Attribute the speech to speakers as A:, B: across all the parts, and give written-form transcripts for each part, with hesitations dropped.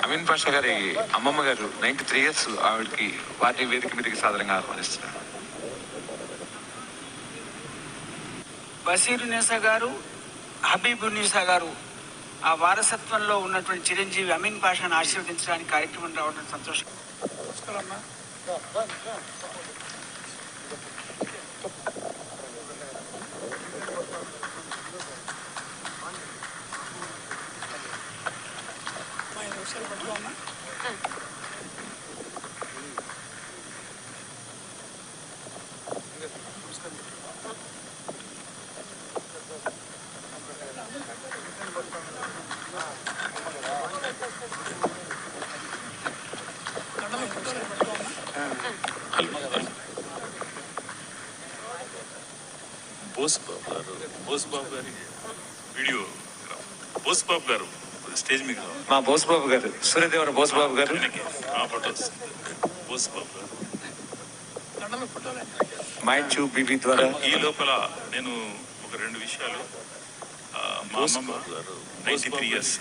A: అమీన్ పాషా గారి అమ్మమ్మ గారు 93 years ఆవిడకి వారిని వేదిక మీదకి సాధారణంగా ఆహ్వానిస్తున్నారు.
B: బషీరున్నీసా గారు, హబీబున్నీసా గారు ఆ వారసత్వంలో ఉన్నటువంటి చిరంజీవి అమీన్ పాషాను ఆశీర్వదించడానికి కార్యక్రమం రావడం సంతోషం.
C: బోసుబాబు గారి వీడియో బోసుబాబు గారు స్టేజ్ మీద
A: మా బోసుబాబు గారు సూర్యదేవర బోసుబాబు గారు
C: బోసుబాబు గారు
A: మైండ్ ట్యూబ్ బీబీ ద్వారా
C: ఈ లోపల నేను ఒక 2 విషయాలు మా అమ్మమ్మ గారు 93 years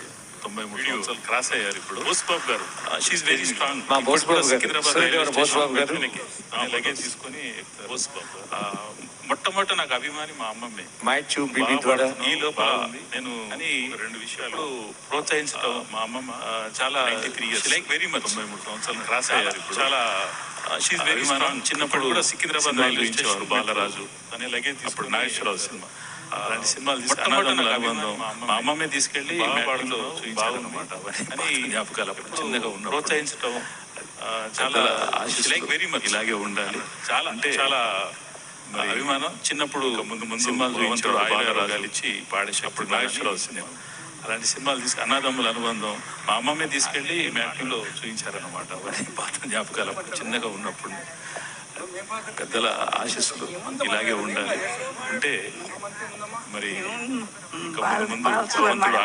C: 93 సంవత్సరాలు క్రాస్ అయ్యారు ఇప్పుడు. బోసుబాబు గారు షీఈ్ వెరీ స్ట్రాంగ్.
A: మా బోసుబాబు గారు సూర్యదేవర బోసుబాబు గారు
C: లగేజ్ తీసుకొని బోసుబాబు మొట్టమొదట నాకు అభిమాని మా అమ్మమ్మే.
A: మైండ్ ట్యూబ్ బీబీ ద్వారా
C: ఈ లోపల నేను 2 విషయాలు ప్రోత్సహించడం మా అమ్మమ్మ చాలా 93 years లైక్ వెరీ మచ్ 93 సంవత్సరాలు క్రాస్ అయ్యారు ఇప్పుడు. చాలా షీఈ్ వెరీ స్ట్రాంగ్. చిన్నప్పుడు కూడా సికింద్రాబాద్ రైల్వే స్టేషన్ బాలరాజు అనే లగేజ్ తీసుకుని నాగేశ్వరరావు సినిమా అలాంటి సినిమాలు మా అమ్మమ్మే తీసుకెళ్లి చూపించాలన్నమాట. అని జ్ఞాపకాలు అప్పుడు చిన్నగా ఉన్న ప్రోత్సహించడం చాలా లైక్ వెరీ మచ్ ఇలాగే ఉండాలి. చాలా అంటే చాలా అభిమానం. చిన్నప్పుడు ముందు సినిమాలు చూపించాడు, ఆయురాలు ఇచ్చి పాడేసేప్పుడు నాగేశ్వరరావు సినిమా అలాంటి సినిమాలు తీసుకు అన్నదమ్ముల అనుబంధం మా అమ్మమ్మే తీసుకెళ్లి మ్యాట్నింగ్లో చూపించారన్నమాట. అవన్నీ పాత జ్ఞాపకాలు అప్పుడు చిన్నగా ఉన్నప్పుడు. పెద్దల ఆశీస్సులు ఇలాగే ఉండాలి అంటే మరి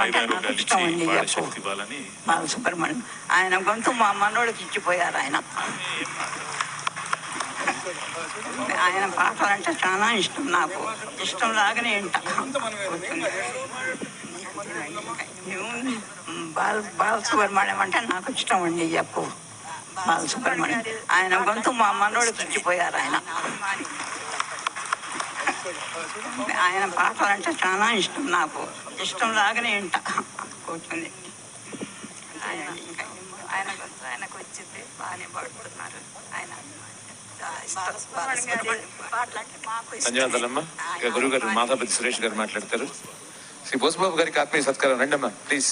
C: ఆయురాలు కలిసి పాడే శక్తి ఇవ్వాలని.
D: బాలసుబ్రహ్మణ్యం ఆయన గొంతు మా మనోడికి ఇచ్చిపోయారు. ఆయన పాటలు అంటే చాలా ఇష్టం, నాకు ఇష్టం లాగానే వింటా. బాలసుబ్రహ్మణ్యం అంటే నాకు ఇష్టం అండి. ఎక్కువ బాలసుబ్రహ్మణ్యం ఆయన గొంతు మా మనోడికి ఇచ్చిపోయారు. ఆయన పాటలు అంటే చాలా ఇష్టం, నాకు ఇష్టం లాగానే వింటా కూర్చొని. ఆయన గొంతు ఆయనకు వచ్చింది, బాగానే పాడుతున్నారు ఆయన.
A: ధన్యవాదాలమ్మా. గురువు గారు మాధాపతి సురేష్ గారు మాట్లాడతారు. శ్రీ బోసుబాబు గారికి ఆత్మీయ సత్కారం. రండమ్మా ప్లీజ్.